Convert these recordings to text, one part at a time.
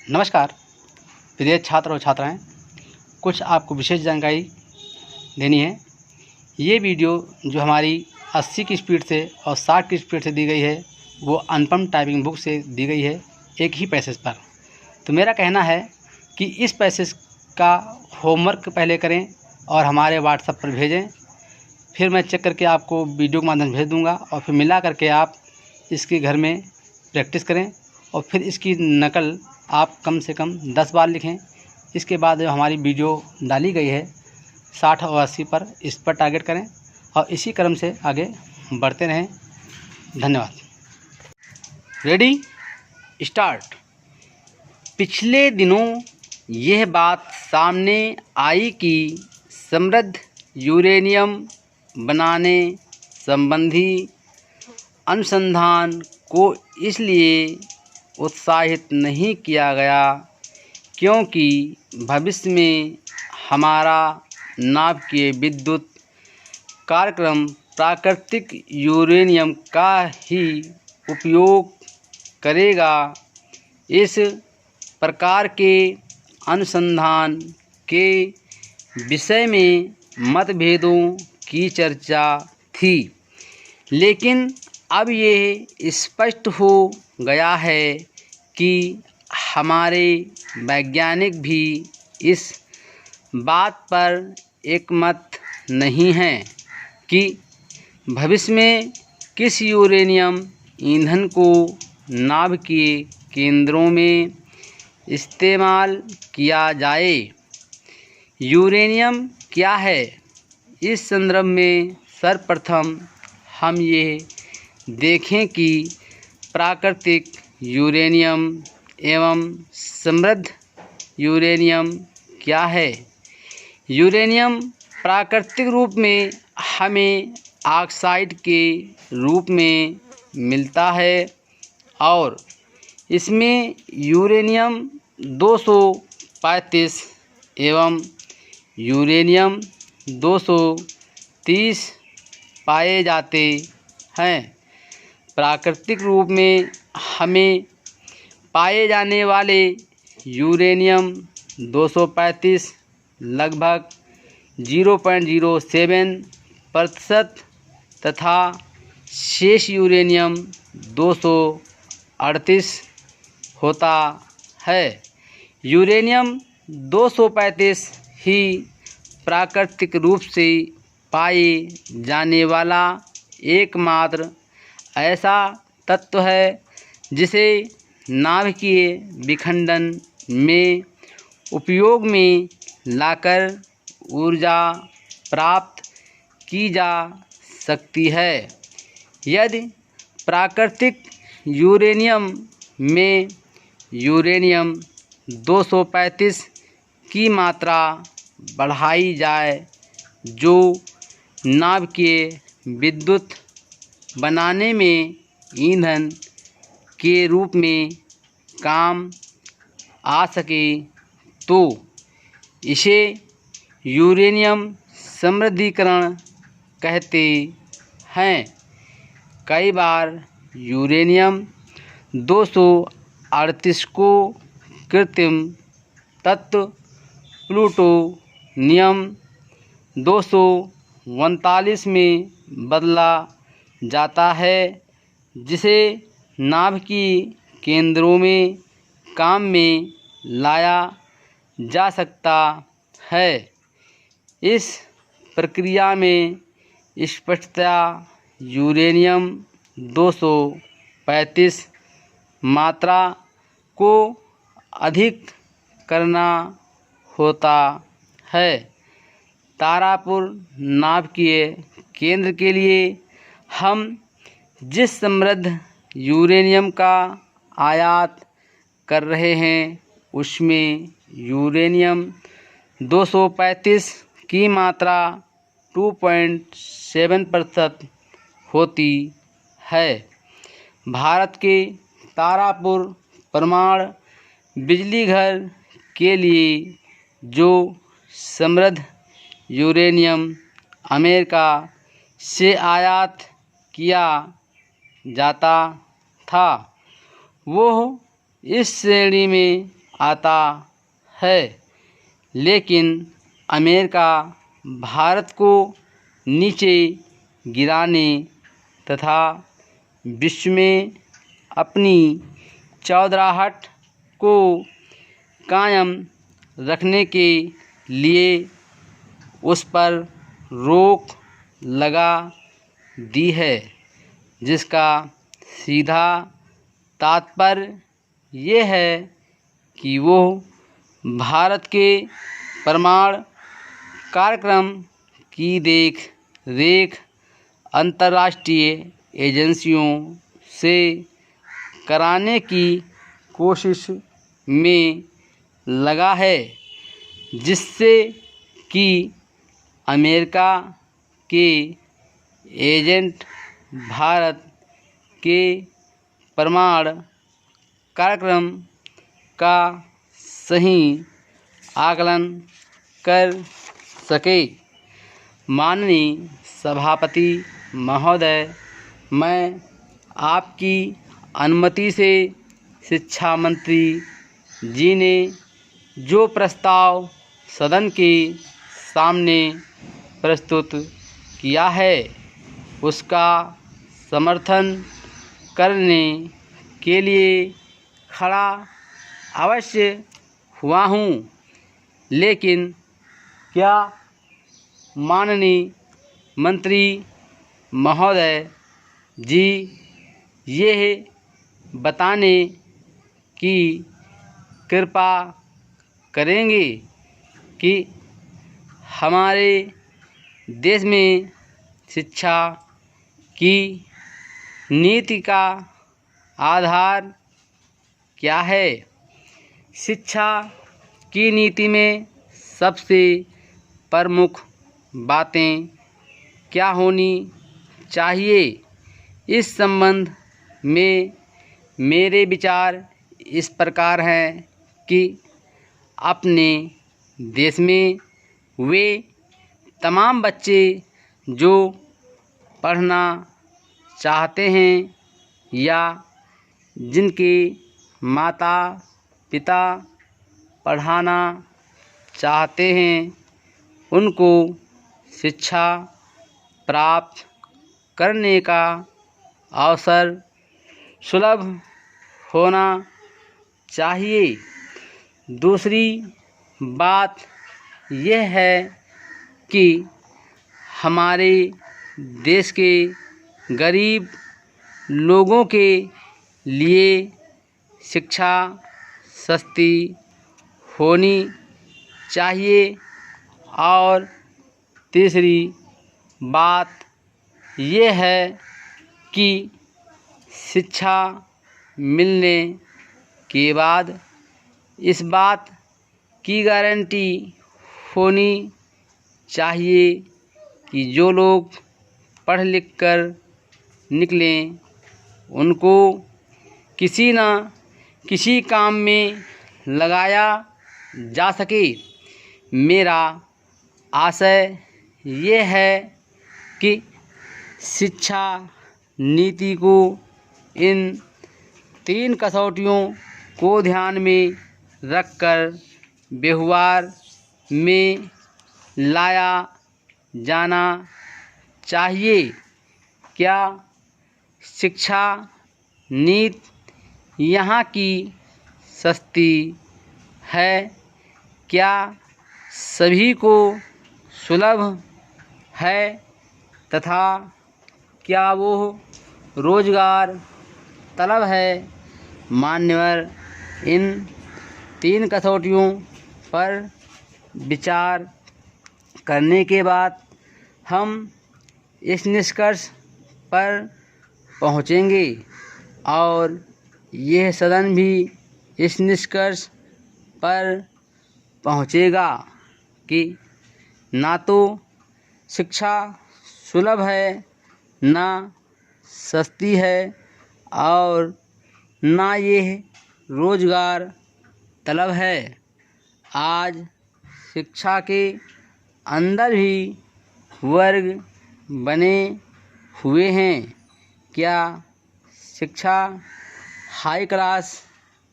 नमस्कार प्रिय छात्र और छात्राएं, कुछ आपको विशेष जानकारी देनी है। ये वीडियो जो हमारी 80 की स्पीड से और 60 की स्पीड से दी गई है वो अनुपम टाइपिंग बुक से दी गई है, एक ही पैसेज पर। तो मेरा कहना है कि इस पैसेज का होमवर्क पहले करें और हमारे व्हाट्सएप पर भेजें, फिर मैं चेक करके आपको वीडियो के माध्यम से भेज दूँगा और फिर मिला करके आप इसके घर में प्रैक्टिस करें और फिर इसकी नकल आप कम से कम 10 बार लिखें। इसके बाद जो हमारी वीडियो डाली गई है 60 और 80 पर, इस पर टारगेट करें और इसी क्रम से आगे बढ़ते रहें। धन्यवाद। Ready, start. पिछले दिनों यह बात सामने आई कि समृद्ध यूरेनियम बनाने संबंधी अनुसंधान को इसलिए उत्साहित नहीं किया गया क्योंकि भविष्य में हमारा नाभिकीय विद्युत कार्यक्रम प्राकृतिक यूरेनियम का ही उपयोग करेगा। इस प्रकार के अनुसंधान के विषय में मतभेदों की चर्चा थी, लेकिन अब ये स्पष्ट हो गया है कि हमारे वैज्ञानिक भी इस बात पर एकमत नहीं हैं कि भविष्य में किस यूरेनियम ईंधन को नाभिकीय केंद्रों में इस्तेमाल किया जाए। यूरेनियम क्या है? इस संदर्भ में सर्वप्रथम हम ये देखें कि प्राकृतिक यूरेनियम एवं समृद्ध यूरेनियम क्या है। यूरेनियम प्राकृतिक रूप में हमें ऑक्साइड के रूप में मिलता है और इसमें यूरेनियम 235 एवं यूरेनियम 230 पाए जाते हैं। प्राकृतिक रूप में हमें पाए जाने वाले यूरेनियम 235 लगभग 0.07% तथा शेष यूरेनियम 238 होता है। यूरेनियम 235 ही प्राकृतिक रूप से पाए जाने वाला एकमात्र ऐसा तत्व है जिसे नाभिकीय विखंडन में उपयोग में लाकर ऊर्जा प्राप्त की जा सकती है। यदि प्राकृतिक यूरेनियम में यूरेनियम 235 की मात्रा बढ़ाई जाए जो नाभिकीय विद्युत बनाने में ईंधन के रूप में काम आ सके तो इसे यूरेनियम समृद्धीकरण कहते हैं। कई बार यूरेनियम 238 को कृत्रिम तत्व प्लूटोनियम 239 में बदला जाता है जिसे नाभिकीय केंद्रों में काम में लाया जा सकता है। इस प्रक्रिया में स्पष्टतया यूरेनियम 235 मात्रा को अधिक करना होता है। तारापुर नाभिकीय केंद्र के लिए हम जिस समृद्ध यूरेनियम का आयात कर रहे हैं उसमें यूरेनियम 235 की मात्रा 2.7% होती है। भारत के तारापुर परमाणु बिजली घर के लिए जो समृद्ध यूरेनियम अमेरिका से आयात किया जाता था वो इस श्रेणी में आता है, लेकिन अमेरिका भारत को नीचे गिराने तथा विश्व में अपनी चौधराहट को कायम रखने के लिए उस पर रोक लगा दी है, जिसका सीधा तात्पर्य ये है कि वो भारत के परमाणु कार्यक्रम की देख रेख अंतर्राष्ट्रीय एजेंसियों से कराने की कोशिश में लगा है, जिससे कि अमेरिका के एजेंट भारत के परमाणु कार्यक्रम का सही आकलन कर सके। माननीय सभापति महोदय, मैं आपकी अनुमति से शिक्षा मंत्री जी ने जो प्रस्ताव सदन के सामने प्रस्तुत किया है उसका समर्थन करने के लिए खड़ा अवश्य हुआ हूँ, लेकिन क्या माननीय मंत्री महोदय जी ये बताने की कृपा करेंगे कि हमारे देश में शिक्षा की नीति का आधार क्या है? शिक्षा की नीति में सबसे प्रमुख बातें क्या होनी चाहिए? इस संबंध में मेरे विचार इस प्रकार हैं कि अपने देश में वे तमाम बच्चे जो पढ़ना चाहते हैं या जिनके माता पिता पढ़ाना चाहते हैं, उनको शिक्षा प्राप्त करने का अवसर सुलभ होना चाहिए। दूसरी बात यह है कि हमारे देश के गरीब लोगों के लिए शिक्षा सस्ती होनी चाहिए। और तीसरी बात यह है कि शिक्षा मिलने के बाद इस बात की गारंटी होनी चाहिए कि जो लोग पढ़ लिख कर निकलें उनको किसी न किसी काम में लगाया जा सके। मेरा आशय ये है कि शिक्षा नीति को इन 3 कसौटियों को ध्यान में रखकर व्यवहार में लाया जाना चाहिए। क्या शिक्षा नीति यहाँ की सस्ती है? क्या सभी को सुलभ है? तथा क्या वो रोजगार तलब है? मान्यवर, इन 3 कसौटियों पर विचार करने के बाद हम इस निष्कर्ष पर पहुँचेंगे और यह सदन भी इस निष्कर्ष पर पहुँचेगा कि ना तो शिक्षा सुलभ है, ना सस्ती है और ना ये रोजगार तलब है। आज शिक्षा के अंदर भी वर्ग बने हुए हैं। क्या शिक्षा हाई क्लास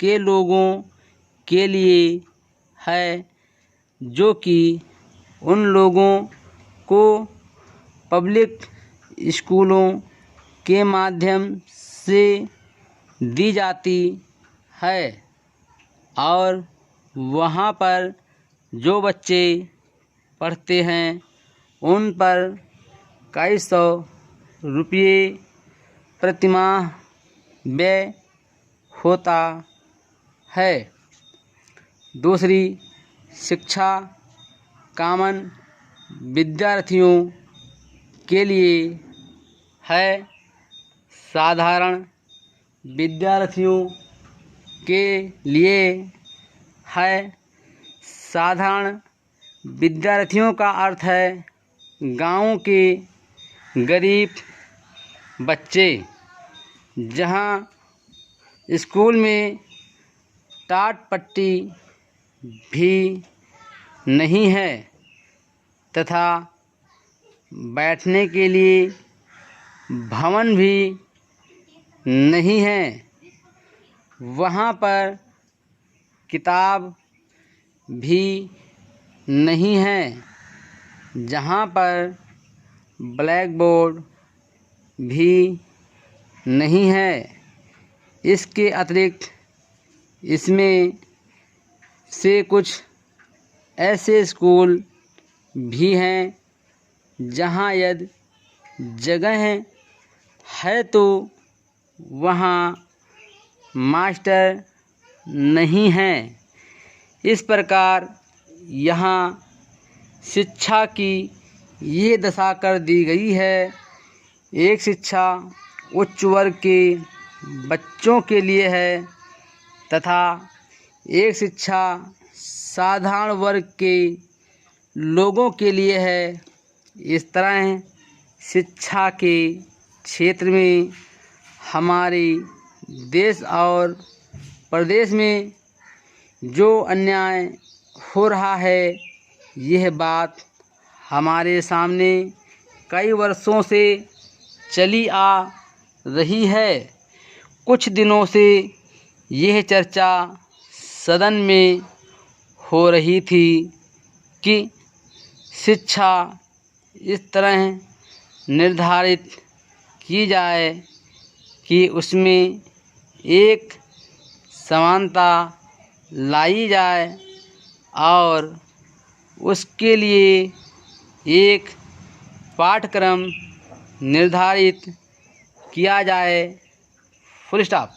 के लोगों के लिए है जो कि उन लोगों को पब्लिक स्कूलों के माध्यम से दी जाती है और वहाँ पर जो बच्चे पढ़ते हैं उन पर कई सौ रुपये प्रतिमाह व्यय होता है। दूसरी, शिक्षा कामन विद्यार्थियों के लिए है। साधारण विद्यार्थियों के लिए है। साधारण विद्यार्थियों का अर्थ है गांव के गरीब बच्चे जहां स्कूल में टाट पट्टी भी नहीं है तथा बैठने के लिए भवन भी नहीं है। वहाँ पर किताब भी नहीं है। जहाँ पर ब्लैक बोर्ड भी नहीं है। इसके अतिरिक्त इसमें से कुछ ऐसे स्कूल भी हैं जहाँ यदि जगह है तो वहाँ मास्टर नहीं है। इस प्रकार यहाँ शिक्षा की ये दशा कर दी गई है। एक शिक्षा उच्च वर्ग के बच्चों के लिए है तथा एक शिक्षा साधारण वर्ग के लोगों के लिए है। इस तरह शिक्षा के क्षेत्र में हमारे देश और प्रदेश में जो अन्याय हो रहा है यह बात हमारे सामने कई वर्षों से चली आ रही है। कुछ दिनों से यह चर्चा सदन में हो रही थी कि शिक्षा इस तरह निर्धारित की जाए कि उसमें एक समानता लाई जाए और उसके लिए एक पाठ्यक्रम निर्धारित किया जाए। Full stop.